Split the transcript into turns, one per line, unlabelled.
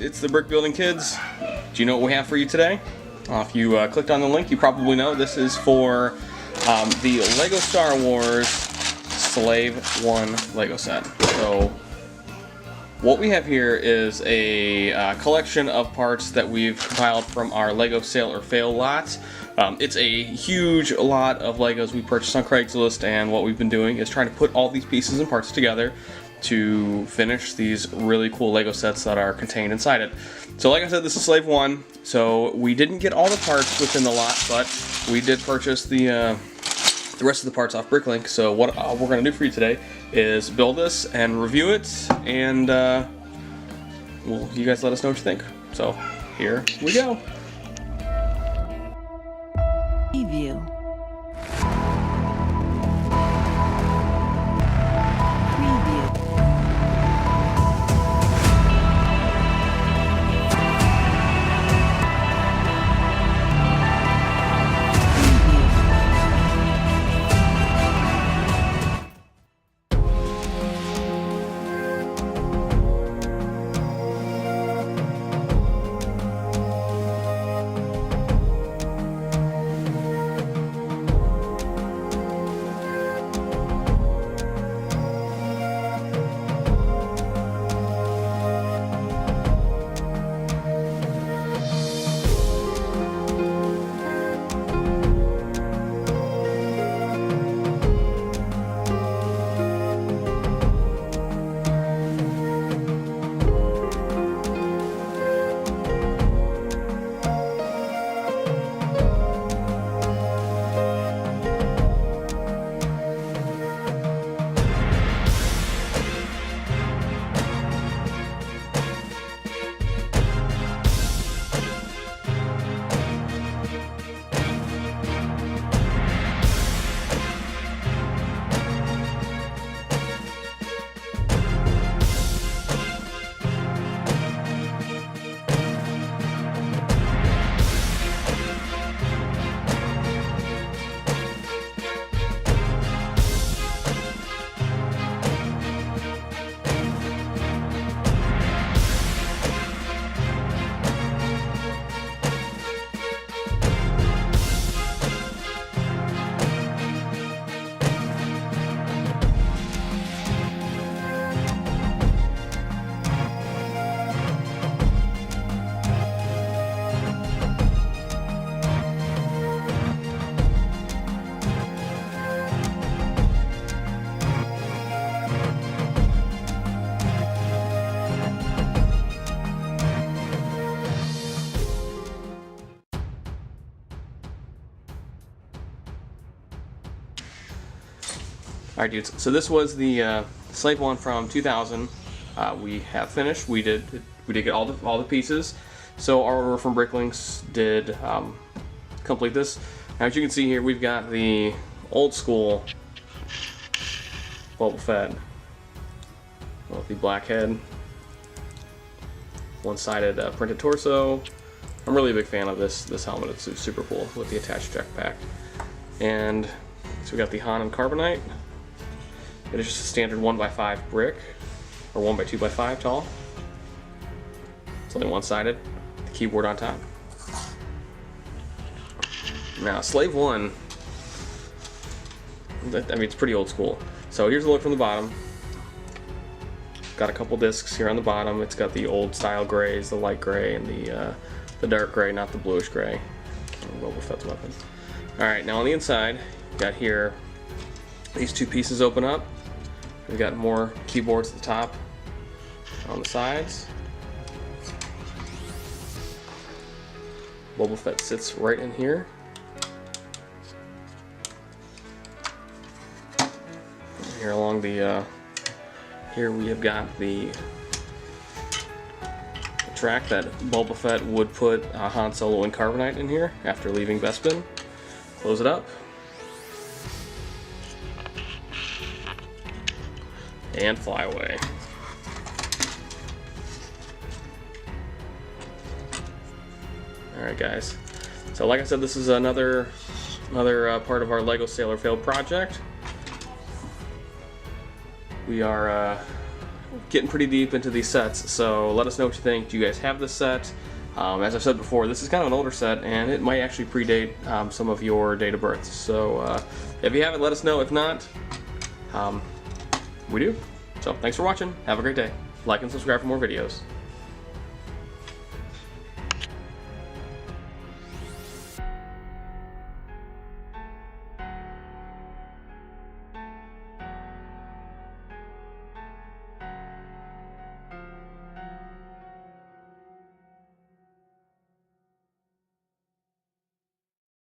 guys, it's the Brick Building Kids. Do you know what we have for you today? If you clicked on the link, you probably know this is for the LEGO Star Wars Slave 1 LEGO set. So what we have here is a collection of parts that we've compiled from our LEGO Sale or Fail lots. It's a huge lot of Legos we purchased on Craigslist, and what we've been doing is trying to put all these pieces and parts together to finish these really cool Lego sets that are contained inside it. So like I said, this is Slave 1, so we didn't get all the parts within the lot, but we did purchase the rest of the parts off Bricklink. So what we're going to do for you today is build this and review it, and well, you guys let us know what you think. So here we go.
Preview.
Alright dudes, so this was the Slave 1 from 2000. We have finished. We did get all the pieces. So our order from Bricklinks did complete this. Now as you can see here, we've got the old school Boba Fett with the black head, one-sided printed torso. I'm really a big fan of this helmet. It's super cool with the attached jetpack. And so we got the Han and carbonite. It is just a standard 1x5 brick, or 1x2x5 tall. It's only one-sided, the keyboard on top. Now, Slave 1, I mean, it's pretty old school. So here's a look from the bottom. Got a couple discs here on the bottom. It's got the old style grays, the light gray, and the dark gray, not the bluish gray. Boba Fett's weapon. Alright, now on the inside, got here, these two pieces open up. We've got more keyboards at the top, on the sides. Boba Fett sits right in here. Here along the, here we have got the track that Boba Fett would put Han Solo and carbonite in here after leaving Bespin. Close it up. And fly away. Alright guys, so like I said, this is another part of our LEGO Sale or Fail project. We are getting pretty deep into these sets, so let us know what you think. Do you guys have this set? As I've said before, this is kind of an older set, and it might actually predate some of your date of births. So if you have it, let us know. If not, we do. So thanks for watching. Have a great day. Like and subscribe for more videos.